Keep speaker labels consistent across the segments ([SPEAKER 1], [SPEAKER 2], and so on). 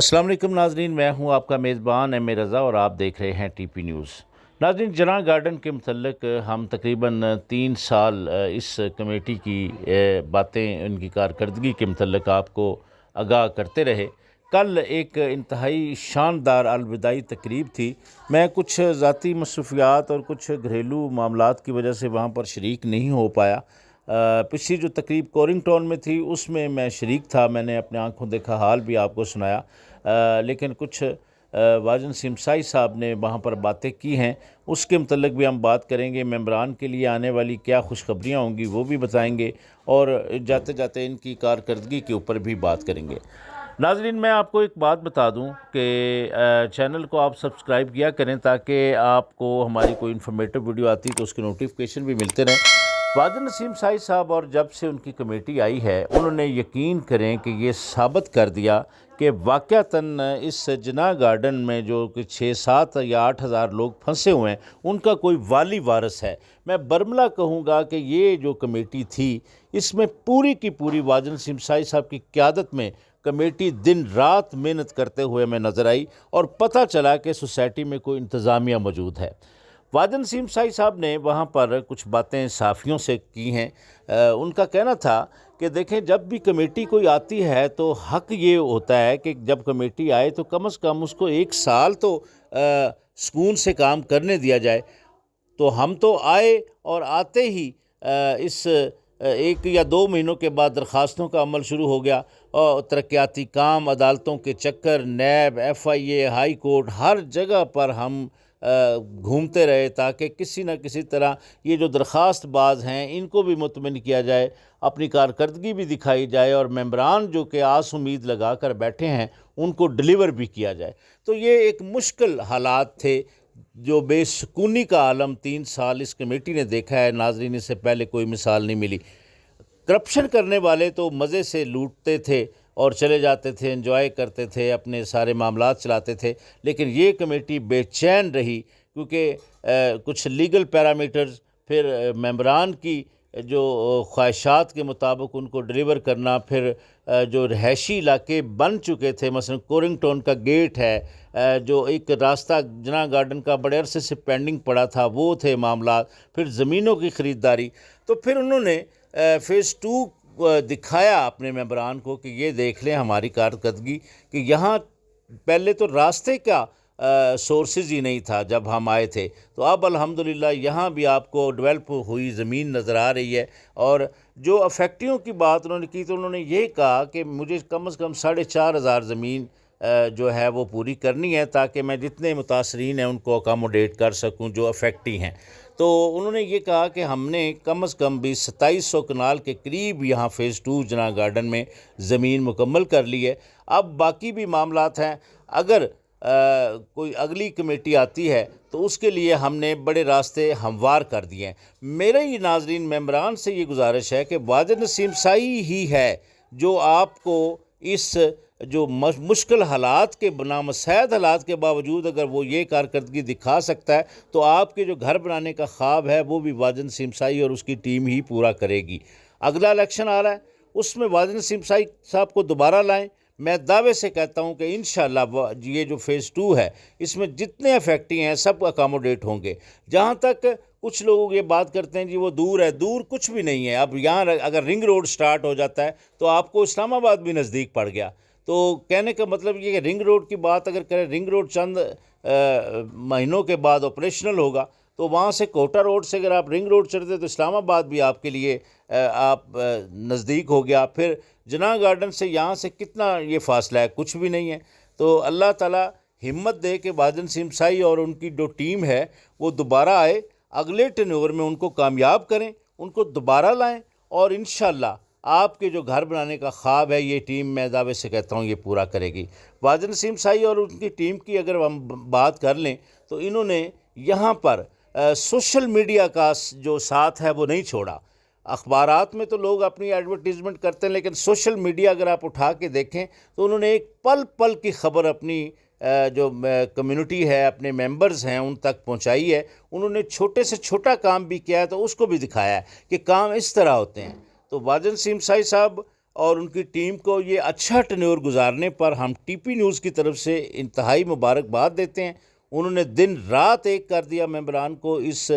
[SPEAKER 1] अस्सलाम वालेकुम नाजरीन, मैं हूं आपका मेज़बान एम ए रज़ा और आप देख रहे हैं टीपी न्यूज़। नाजरीन, जना गार्डन के मतलब हम तकरीबन 3 साल इस कमेटी की बातें, उनकी कारकर्दगी के मतलब आपको आगाह करते रहे। कल एक इंतहाई शानदार अलविदाई तकरीब थी। मैं कुछ ज़ाती मसरूफियात और कुछ घरेलू मामलात की वजह से वहाँ पर शरीक नहीं हो पाया। पिछली जो तकरीब कोरिंग टाउन में थी उसमें मैं शरीक था, मैंने अपने आंखों देखा हाल भी आपको सुनाया। लेकिन कुछ वाजन सिमसाई साहब ने वहाँ पर बातें की हैं, उसके मतलब भी हम बात करेंगे। मेंबरान के लिए आने वाली क्या खुशखबरियाँ होंगी वो भी बताएंगे और जाते जाते इनकी कारकर्दगी के ऊपर भी बात करेंगे। नाजरीन, मैं आपको एक बात बता दूं कि चैनल को आप सब्सक्राइब किया करें ताकि आपको हमारी कोई इन्फॉर्मेटिव वीडियो आती तो उसके नोटिफिकेशन भी मिलते रहें। वाजन नसीम साई साहब और जब से उनकी कमेटी आई है उन्होंने यकीन करें कि ये साबित कर दिया कि वाक़यातन इस जना गार्डन में जो कि 6-7 या 8 हज़ार लोग फंसे हुए हैं उनका कोई वाली वारस है। मैं बरमला कहूँगा कि ये जो कमेटी थी इसमें पूरी की पूरी वाजन नसीम साई साहब की क़यादत में कमेटी दिन रात मेहनत करते हुए हमें नज़र आई और पता चला कि सोसाइटी में कोई इंतज़ामिया मौजूद है। वाजन नसीम साई साहब ने वहाँ पर कुछ बातें साफ़ियों से की हैं। उनका कहना था कि देखें, जब भी कमेटी कोई आती है तो हक़ ये होता है कि जब कमेटी आए तो कम से कम उसको 1 साल तो सुकून से काम करने दिया जाए। तो हम तो आए और आते ही इस 1 या 2 महीनों के बाद दरख्वास्तों का अमल शुरू हो गया और तरक्याती काम, अदालतों के चक्कर, नैब, FIA, हाई कोर्ट, हर जगह पर हम घूमते रहे ताकि किसी न किसी तरह ये जो दरख्वास्त बाज हैं इनको भी मुतमिन किया जाए, अपनी कारकर्दगी भी दिखाई जाए और मेंबरान जो कि आस उम्मीद लगा कर बैठे हैं उनको डिलीवर भी किया जाए। तो ये एक मुश्किल हालात थे, जो बेसुकूनी का आलम 3 साल इस कमेटी ने देखा है। नाजरीन, इससे पहले कोई मिसाल नहीं मिली। करप्शन करने वाले तो मज़े से लूटते थे और चले जाते थे, एंजॉय करते थे, अपने सारे मामलात चलाते थे। लेकिन ये कमेटी बेचैन रही क्योंकि कुछ लीगल पैरामीटर्स, फिर मेंबरान की जो ख्वाहिशात के मुताबिक उनको डिलीवर करना, फिर जो रहायशी इलाके बन चुके थे, मसलन कोरिंग टाउन का गेट है, जो एक रास्ता जना गार्डन का बड़े अरसे से पेंडिंग पड़ा था, वो थे मामलात, फिर ज़मीनों की ख़रीदारी। तो फिर उन्होंने फ़ेज़ 2 दिखाया अपने मेंबरान को कि ये देख लें हमारी कारकर्दगी कि यहाँ पहले तो रास्ते का सोर्सेज ही नहीं था जब हम आए थे, तो अब अल्हम्दुलिल्लाह यहाँ भी आपको डेवलप हुई ज़मीन नज़र आ रही है। और जो अफेक्टियों की बात उन्होंने की तो उन्होंने ये कहा कि मुझे कम से कम 4,500 ज़मीन जो है वो पूरी करनी है ताकि मैं जितने मुतासरीन हैं उनको अकामोडेट कर सकूं जो अफेक्टी हैं। तो उन्होंने ये कहा कि हमने कम से कम भी 2700 कनाल के करीब यहाँ फ़ेज़ 2 जना गार्डन में ज़मीन मुकम्मल कर ली है। अब बाकी भी मामलात हैं। अगर कोई अगली कमेटी आती है तो उसके लिए हमने बड़े रास्ते हमवार कर दिए हैं। मेरे ही नाजरीन मेंबरान से ये गुजारिश है कि वाजन नसीम साई ही है जो आपको इस जो मुश्किल हालात के नामसैद हालात के बावजूद अगर वो ये कारकर्दगी दिखा सकता है तो आपके जो घर बनाने का ख्वाब है वो भी वाजन नसीम साई और उसकी टीम ही पूरा करेगी। अगला इलेक्शन आ रहा है, उसमें वाजन नसीम साई साहब को दोबारा लाएं। मैं दावे से कहता हूं कि इंशाअल्लाह ये जो फ़ेज़ 2 है इसमें जितने अफेक्टी हैं सब अकामोडेट होंगे। जहां तक कुछ लोग ये बात करते हैं जी वो दूर है, दूर कुछ भी नहीं है। अब यहाँ अगर रिंग रोड स्टार्ट हो जाता है तो आपको इस्लामाबाद भी नज़दीक पड़ गया। तो कहने का मतलब ये कि रिंग रोड की बात अगर करें, रिंग रोड चंद महीनों के बाद ऑपरेशनल होगा तो वहाँ से कोटा रोड से अगर आप रिंग रोड चढ़ते तो इस्लामाबाद भी आपके लिए आप नज़दीक हो गया। फिर जना गार्डन से यहाँ से कितना ये फ़ासला है, कुछ भी नहीं है। तो अल्लाह ताला हिम्मत दे कि वाजन नसीम साई और उनकी जो टीम है वो दोबारा आए, अगले टेन्योर में उनको कामयाब करें, उनको दोबारा लाएं और इंशाअल्लाह आपके जो घर बनाने का ख्वाब है ये टीम, मैं दावे से कहता हूँ, ये पूरा करेगी। वाजन नसीम साई और उनकी टीम की अगर हम बात कर लें तो इन्होंने यहाँ पर सोशल मीडिया का जो साथ है वो नहीं छोड़ा। अखबारात में तो लोग अपनी एडवर्टीज़मेंट करते हैं लेकिन सोशल मीडिया अगर आप उठा के देखें तो उन्होंने एक पल पल की ख़बर अपनी जो कम्युनिटी है, अपने मेंबर्स हैं, उन तक पहुंचाई है। उन्होंने छोटे से छोटा काम भी किया है तो उसको भी दिखाया है कि काम इस तरह होते हैं। तो वाजन नसीम साई साहब اور ان کی ٹیم کو یہ اچھا ٹینیور گزارنے پر ہم ٹی پی نیوز کی طرف سے انتہائی مبارکباد دیتے ہیں۔ انہوں نے دن رات ایک کر دیا ممبران کو اس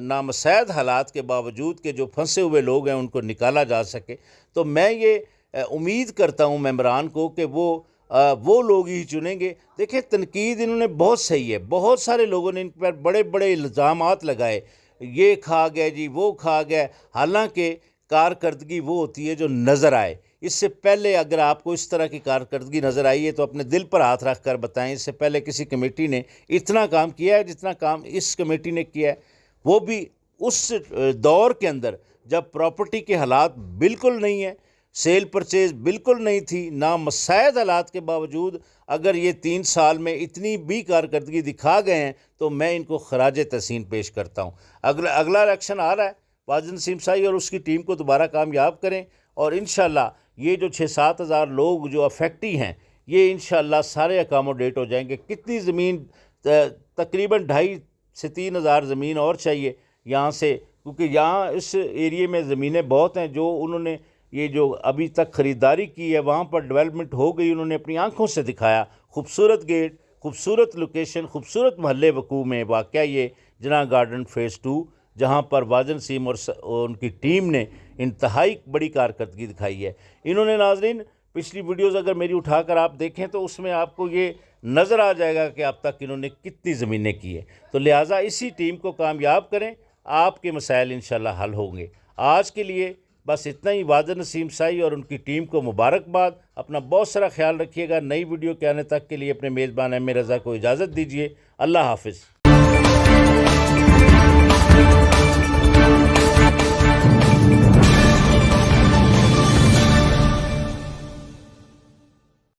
[SPEAKER 1] نامساعد حالات کے باوجود کہ جو پھنسے ہوئے لوگ ہیں ان کو نکالا جا سکے۔ تو میں یہ امید کرتا ہوں ممبران کو کہ وہ لوگ ہی چنیں گے۔ دیکھیں تنقید انہوں نے بہت صحیح ہے، بہت سارے لوگوں نے ان پر بڑے بڑے الزامات لگائے، یہ کھا گیا جی وہ کھا گیا، حالانکہ کارکردگی وہ ہوتی ہے جو نظر آئے۔ اس سے پہلے اگر آپ کو اس طرح کی کارکردگی نظر آئی ہے تو اپنے دل پر ہاتھ رکھ کر بتائیں اس سے پہلے کسی کمیٹی نے اتنا کام کیا ہے جتنا کام اس کمیٹی نے کیا ہے، وہ بھی اس دور کے اندر جب پراپرٹی کے حالات بالکل نہیں ہیں، سیل پرچیز بالکل نہیں تھی، نامساعد حالات کے باوجود اگر یہ 3 سال میں اتنی بھی کارکردگی دکھا گئے ہیں تو میں ان کو خراج تحسین پیش کرتا ہوں۔ اگلا الیکشن آ رہا ہے، واجد نسیم صاحب اور اس کی ٹیم کو دوبارہ کامیاب کریں، اور انشاءاللہ یہ جو 6-7 ہزار لوگ جو افیکٹی ہیں یہ انشاءاللہ سارے اکاموڈیٹ ہو جائیں گے۔ کتنی زمین؟ تقریباً 2.5 سے 3 ہزار زمین اور چاہیے یہاں سے، کیونکہ یہاں اس ایریے میں زمینیں بہت ہیں جو انہوں نے یہ جو ابھی تک خریداری کی ہے وہاں پر ڈیولپمنٹ ہو گئی، انہوں نے اپنی آنکھوں سے دکھایا۔ خوبصورت گیٹ، خوبصورت لوکیشن، خوبصورت محلے وقوع میں واقعہ یہ جناح گارڈن فیز 2، جہاں پر واجد نسیم اور ان کی ٹیم نے انتہائی بڑی کارکردگی دکھائی ہے۔ انہوں نے ناظرین پچھلی ویڈیوز اگر میری اٹھا کر آپ دیکھیں تو اس میں آپ کو یہ نظر آ جائے گا کہ اب تک انہوں نے کتنی زمینیں کی ہیں، تو لہٰذا اسی ٹیم کو کامیاب کریں، آپ کے مسائل انشاءاللہ حل ہوں گے۔ آج کے لیے بس اتنا ہی۔ واجد نسیم صاحب اور ان کی ٹیم کو مبارکباد، اپنا بہت سارا خیال رکھیے گا۔ نئی ویڈیو کے آنے تک کے لیے اپنے میزبان ایم اے رضا کو اجازت دیجیے۔ اللہ حافظ۔